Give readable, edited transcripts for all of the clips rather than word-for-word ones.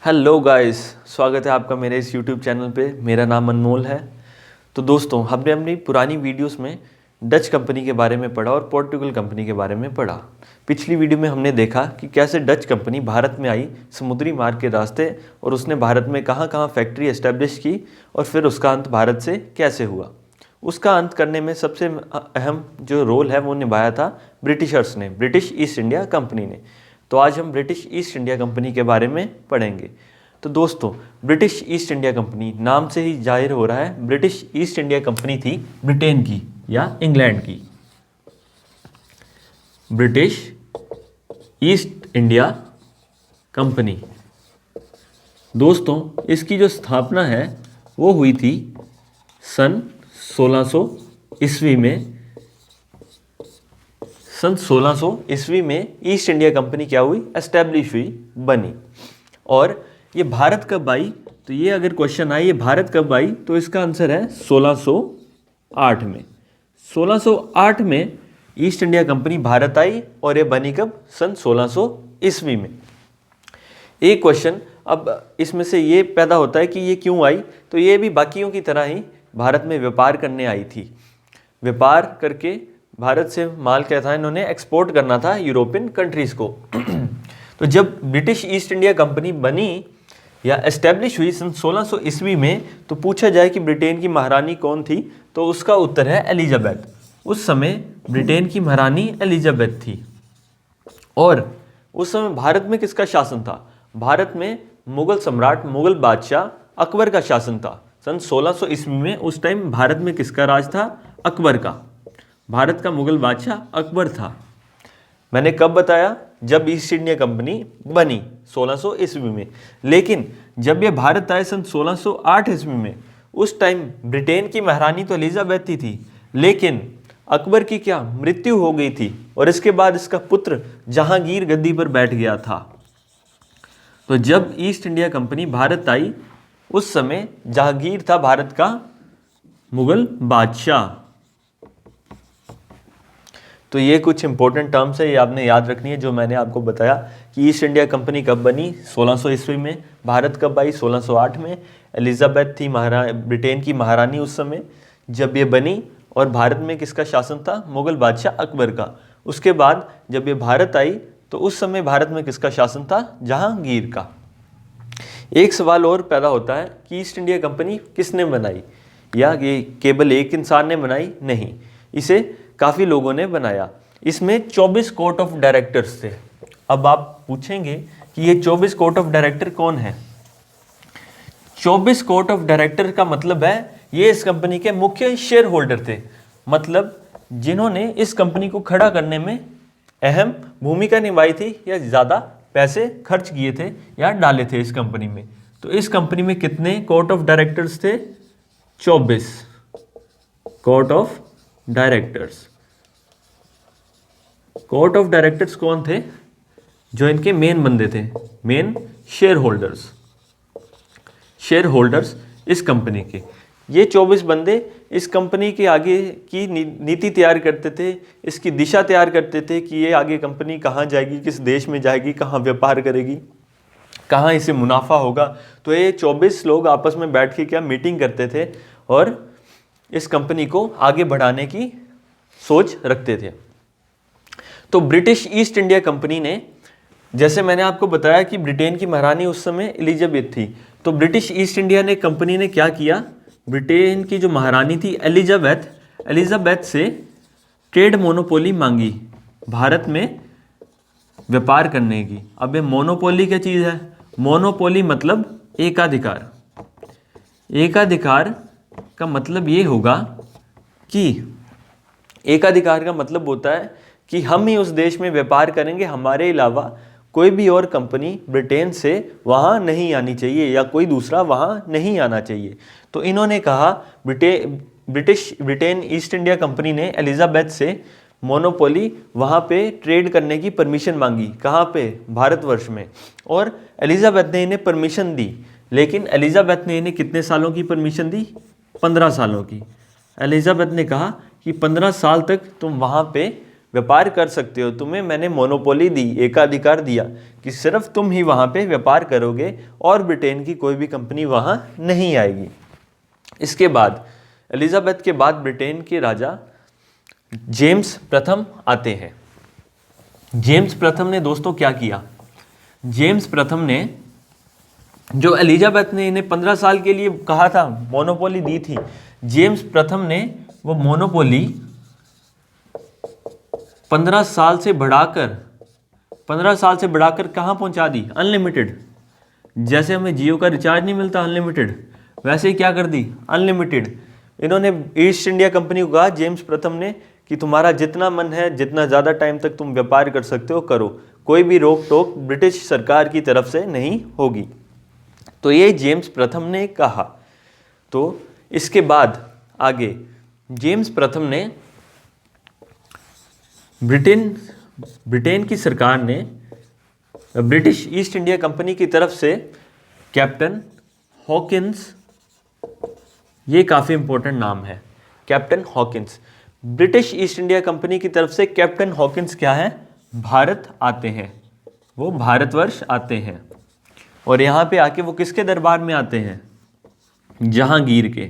Hello guys, स्वागत है आपका मेरे इस यूट्यूब चैनल पे। मेरा नाम अनमोल है। तो दोस्तों, हमने अपनी पुरानी वीडियोस में डच कंपनी के बारे में पढ़ा और पोर्टुगल कंपनी के बारे में पढ़ा। पिछली वीडियो में हमने देखा कि कैसे डच कंपनी भारत में आई समुद्री मार्ग के रास्ते, और उसने भारत में कहाँ कहाँ फैक्ट्री एस्टेब्लिश की और फिर उसका अंत भारत से कैसे हुआ। उसका अंत करने में सबसे अहम जो रोल है वो निभाया था ब्रिटिशर्स ने, ब्रिटिश ईस्ट इंडिया कंपनी ने। तो आज हम ब्रिटिश ईस्ट इंडिया कंपनी के बारे में पढ़ेंगे। तो दोस्तों, ब्रिटिश ईस्ट इंडिया कंपनी नाम से ही जाहिर हो रहा है, ब्रिटिश ईस्ट इंडिया कंपनी थी ब्रिटेन की या इंग्लैंड की। ब्रिटिश ईस्ट इंडिया कंपनी दोस्तों, इसकी जो स्थापना है वो हुई थी सन 1600 ईस्वी में। सन 1600 ईस्वी में ईस्ट इंडिया कंपनी क्या हुई, एस्टेब्लिश हुई, बनी। और ये भारत कब आई, तो ये अगर क्वेश्चन आए ये भारत कब आई, तो इसका आंसर है 1608 में। 1608 में ईस्ट इंडिया कंपनी भारत आई और ये बनी कब, सन 1600 ईस्वी में। एक क्वेश्चन अब इसमें से ये पैदा होता है कि ये क्यों आई, तो ये भी बाकियों की तरह ही भारत में व्यापार करने आई थी। व्यापार करके भारत से माल क्या था, इन्होंने एक्सपोर्ट करना था यूरोपियन कंट्रीज़ को। तो जब ब्रिटिश ईस्ट इंडिया कंपनी बनी या एस्टेब्लिश हुई सन 1600 ईस्वी में, तो पूछा जाए कि ब्रिटेन की महारानी कौन थी, तो उसका उत्तर है एलिजाबेथ। उस समय ब्रिटेन की महारानी एलिजाबेथ थी। और उस समय भारत में किसका शासन था, भारत में मुगल सम्राट, मुगल बादशाह अकबर का शासन था। सन 1600 ईस्वी में उस टाइम भारत में किसका राज था, अकबर का। भारत का मुगल बादशाह अकबर था। मैंने कब बताया, जब ईस्ट इंडिया कंपनी बनी 1600 ईस्वी में। लेकिन जब ये भारत आए सन 1608 ईस्वी में, उस टाइम ब्रिटेन की महारानी तो एलिजाबेथ ही थी, लेकिन अकबर की क्या मृत्यु हो गई थी, और इसके बाद इसका पुत्र जहांगीर गद्दी पर बैठ गया था। तो जब ईस्ट इंडिया कंपनी भारत आई, उस समय जहांगीर था भारत का मुगल बादशाह। तो ये कुछ इंपॉर्टेंट टर्म्स है, ये आपने याद रखनी है, जो मैंने आपको बताया कि ईस्ट इंडिया कंपनी कब बनी, 1600 ईस्वी में। भारत कब आई, 1608 में। एलिजाबेथ थी ब्रिटेन की महारानी उस समय जब ये बनी, और भारत में किसका शासन था, मुगल बादशाह अकबर का। उसके बाद जब ये भारत आई, तो उस समय भारत में किसका शासन था, जहांगीर का। एक सवाल और पैदा होता है कि ईस्ट इंडिया कंपनी किसने बनाई, या ये केवल एक इंसान ने बनाई, नहीं, इसे काफ़ी लोगों ने बनाया। इसमें 24 कोर्ट ऑफ डायरेक्टर्स थे। अब आप पूछेंगे कि ये 24 कोर्ट ऑफ डायरेक्टर कौन है। 24 कोर्ट ऑफ डायरेक्टर का मतलब है ये इस कंपनी के मुख्य शेयर होल्डर थे, मतलब जिन्होंने इस कंपनी को खड़ा करने में अहम भूमिका निभाई थी, या ज़्यादा पैसे खर्च किए थे या डाले थे इस कंपनी में। तो इस कंपनी में कितने कोर्ट ऑफ डायरेक्टर्स थे, 24 court of directors. Court of directors कौन थे, जो इनके मेन बंदे थे, main share holders, share holders इस कंपनी के। ये 24 बंदे इस कंपनी के आगे की नीति तैयार करते थे, इसकी दिशा तैयार करते थे कि ये आगे कंपनी कहाँ जाएगी, किस देश में जाएगी, कहाँ व्यापार करेगी, कहाँ इसे मुनाफा होगा। तो ये 24 लोग आपस में बैठ के क्या मीटिंग करते थे और इस कंपनी को आगे बढ़ाने की सोच रखते थे। तो ब्रिटिश ईस्ट इंडिया कंपनी ने, जैसे मैंने आपको बताया कि ब्रिटेन की महारानी उस समय एलिजाबेथ थी, तो ब्रिटिश ईस्ट इंडिया ने कंपनी ने क्या किया, ब्रिटेन की जो महारानी थी एलिजाबेथ से ट्रेड मोनोपोली मांगी भारत में व्यापार करने की। अब ये मोनोपोली क्या चीज़ है, मोनोपोली मतलब एकाधिकार। एकाधिकार का मतलब ये होगा कि एकाधिकार का मतलब होता है कि हम ही उस देश में व्यापार करेंगे, हमारे अलावा कोई भी और कंपनी ब्रिटेन से वहाँ नहीं आनी चाहिए, या कोई दूसरा वहाँ नहीं आना चाहिए। तो इन्होंने कहा, ब्रिटेन ईस्ट इंडिया कंपनी ने एलिजाबेथ से मोनोपोली वहाँ पे ट्रेड करने की परमिशन मांगी। कहाँ पे, भारतवर्ष में। और एलिजाबेथ ने इन्हें परमिशन दी, लेकिन एलिजाबेथ ने इन्हें कितने सालों की परमिशन दी, 15 सालों की। एलिजाबेथ ने कहा कि 15 साल तक तुम वहाँ पे व्यापार कर सकते हो, तुम्हें मैंने मोनोपोली दी, एकाधिकार दिया कि सिर्फ तुम ही वहाँ पे व्यापार करोगे और ब्रिटेन की कोई भी कंपनी वहाँ नहीं आएगी। इसके बाद एलिजाबेथ के बाद ब्रिटेन के राजा जेम्स प्रथम आते हैं। जेम्स प्रथम ने दोस्तों क्या किया? जेम्स प्रथम ने, जो एलिजाबेथ ने इन्हें 15 साल के लिए कहा था, मोनोपोली दी थी, जेम्स प्रथम ने वो मोनोपोली 15 साल से बढ़ाकर कहाँ पहुंचा दी? अनलिमिटेड। जैसे हमें जियो का रिचार्ज नहीं मिलता अनलिमिटेड, वैसे ही क्या कर दी? अनलिमिटेड। इन्होंने ईस्ट इंडिया कंपनी को कहा, जेम्स प्रथम ने, कि तुम्हारा जितना मन है, जितना ज़्यादा टाइम तक तुम व्यापार कर सकते हो करो, कोई भी रोक टोक ब्रिटिश सरकार की तरफ से नहीं होगी। तो ये जेम्स प्रथम ने कहा। तो इसके बाद आगे जेम्स प्रथम ने ब्रिटेन की सरकार ने ब्रिटिश ईस्ट इंडिया कंपनी की तरफ से कैप्टन हॉकिंस, ये काफ़ी इंपॉर्टेंट नाम है, captain Hawkins, British east India company की तरफ से कैप्टन हॉकिंस क्या है? भारत आते हैं, वो भारतवर्ष आते हैं। और यहाँ पे आके वो किसके दरबार में आते हैं? जहांगीर के।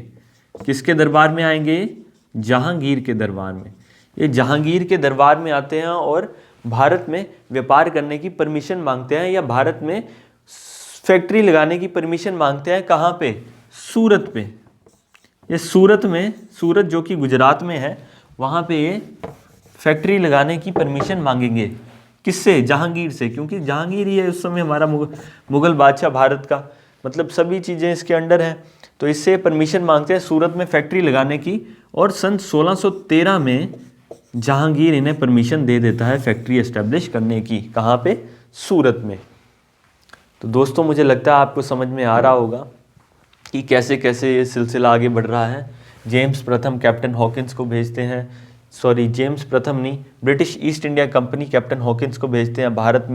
किसके दरबार में आएंगे? जहांगीर के दरबार में। ये जहांगीर के दरबार में आते हैं और भारत में व्यापार करने की परमिशन मांगते हैं, या भारत में फैक्ट्री लगाने की परमिशन मांगते हैं। कहाँ पे? सूरत पे। ये सूरत में, सूरत जो कि गुजरात में है, वहाँ पे ये फैक्ट्री लगाने की परमिशन मांगेंगे। किससे? जहांगीर से, क्योंकि जहांगीर ही है उस समय हमारा मुगल बादशाह भारत का, मतलब सभी चीज़ें इसके अंडर हैं। तो इससे परमिशन मांगते हैं सूरत में फैक्ट्री लगाने की, और सन 1613 में जहांगीर इन्हें परमिशन दे देता है फैक्ट्री एस्टेब्लिश करने की। कहाँ पे? सूरत में। तो दोस्तों मुझे लगता है आपको समझ में आ रहा होगा कि कैसे कैसे ये सिलसिला आगे बढ़ रहा है। जेम्स प्रथम कैप्टन हॉकिंस को भेजते हैं, जेम्स प्रथम नहीं, British east India company captain Hawkins को भेजते हैं भारत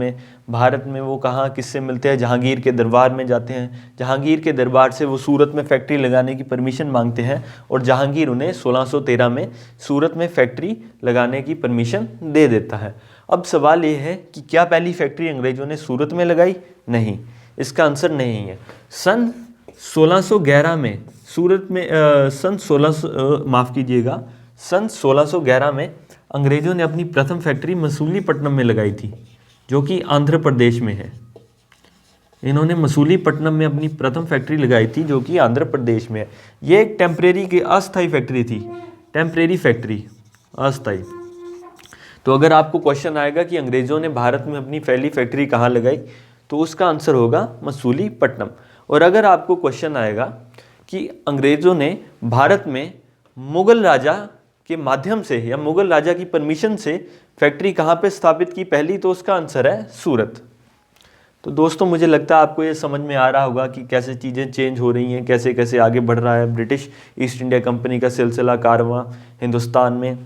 में वो कहाँ किससे मिलते हैं? जहांगीर के दरबार में जाते हैं। जहांगीर के दरबार से वो सूरत में फैक्ट्री लगाने की परमिशन मांगते हैं, और जहांगीर उन्हें 1613 में सूरत में फैक्ट्री लगाने की परमिशन दे देता है। अब सवाल ये है कि क्या पहली फैक्ट्री अंग्रेजों ने सूरत में लगाई? नहीं, इसका आंसर नहीं है। सन 1611 में सूरत में सन 1611 में अंग्रेज़ों ने अपनी प्रथम फैक्ट्री मसूलीपट्टनम में लगाई थी, जो कि आंध्र प्रदेश में है। इन्होंने मसूलीपट्टनम में अपनी प्रथम फैक्ट्री लगाई थी, जो कि आंध्र प्रदेश में है। ये एक टेम्परेरी की अस्थायी फैक्ट्री थी, टेम्परेरी फैक्ट्री, अस्थायी। तो अगर आपको क्वेश्चन आएगा कि अंग्रेज़ों ने भारत में अपनी पहली फैक्ट्री कहाँ लगाई, तो उसका आंसर होगा मसूलीपट्टनम। और अगर आपको क्वेश्चन आएगा कि अंग्रेज़ों ने भारत में मुग़ल राजा के माध्यम से या मुग़ल राजा की परमिशन से फैक्ट्री कहाँ पे स्थापित की पहली, तो उसका आंसर है सूरत। तो दोस्तों मुझे लगता है आपको ये समझ में आ रहा होगा कि कैसे चीज़ें चेंज हो रही हैं, कैसे कैसे आगे बढ़ रहा है ब्रिटिश ईस्ट इंडिया कंपनी का सिलसिला कारवां हिंदुस्तान में।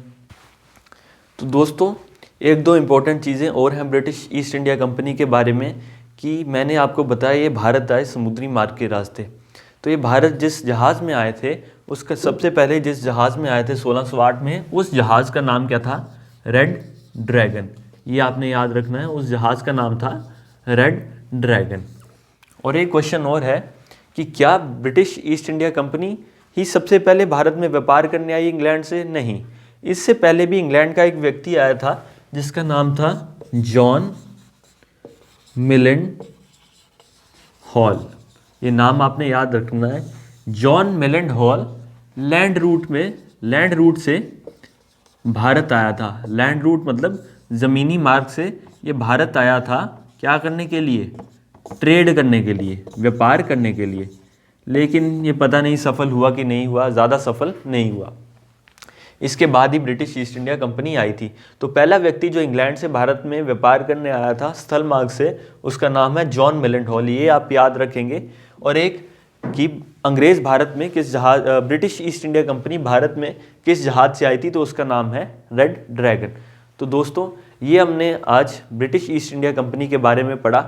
तो दोस्तों एक दो इम्पोर्टेंट चीज़ें और हैं ब्रिटिश ईस्ट इंडिया कंपनी के बारे में, कि मैंने आपको बताया ये भारत आए समुद्री मार्ग के रास्ते। तो ये भारत जिस जहाज़ में आए थे, उसका सबसे पहले जिस जहाज़ में आए थे 1608 में, उस जहाज़ का नाम क्या था? Red dragon. ये आपने याद रखना है, उस जहाज़ का नाम था रेड ड्रैगन। और एक क्वेश्चन और है कि क्या ब्रिटिश ईस्ट इंडिया कंपनी ही सबसे पहले भारत में व्यापार करने आई इंग्लैंड से? नहीं, इससे पहले भी इंग्लैंड का एक व्यक्ति आया था जिसका नाम था जॉन मिलेंड हॉल। ये नाम आपने याद रखना है, जॉन मिलेंड हॉल। लैंड रूट से भारत आया था। लैंड रूट मतलब ज़मीनी मार्ग से ये भारत आया था, क्या करने के लिए? ट्रेड करने के लिए, व्यापार करने के लिए। लेकिन ये पता नहीं सफल हुआ कि नहीं हुआ, ज़्यादा सफल नहीं हुआ। इसके बाद ही ब्रिटिश ईस्ट इंडिया कंपनी आई थी। तो पहला व्यक्ति जो इंग्लैंड से भारत में व्यापार करने आया था स्थल मार्ग से, उसका नाम है जॉन मिलेंड हॉल। ये आप याद रखेंगे। और एक कि अंग्रेज़ भारत में किस जहाज, British east India company Bharat में किस जहाज़ से आई थी, तो उसका नाम है रेड ड्रैगन। तो दोस्तों ये हमने आज ब्रिटिश ईस्ट इंडिया कंपनी के बारे में पढ़ा।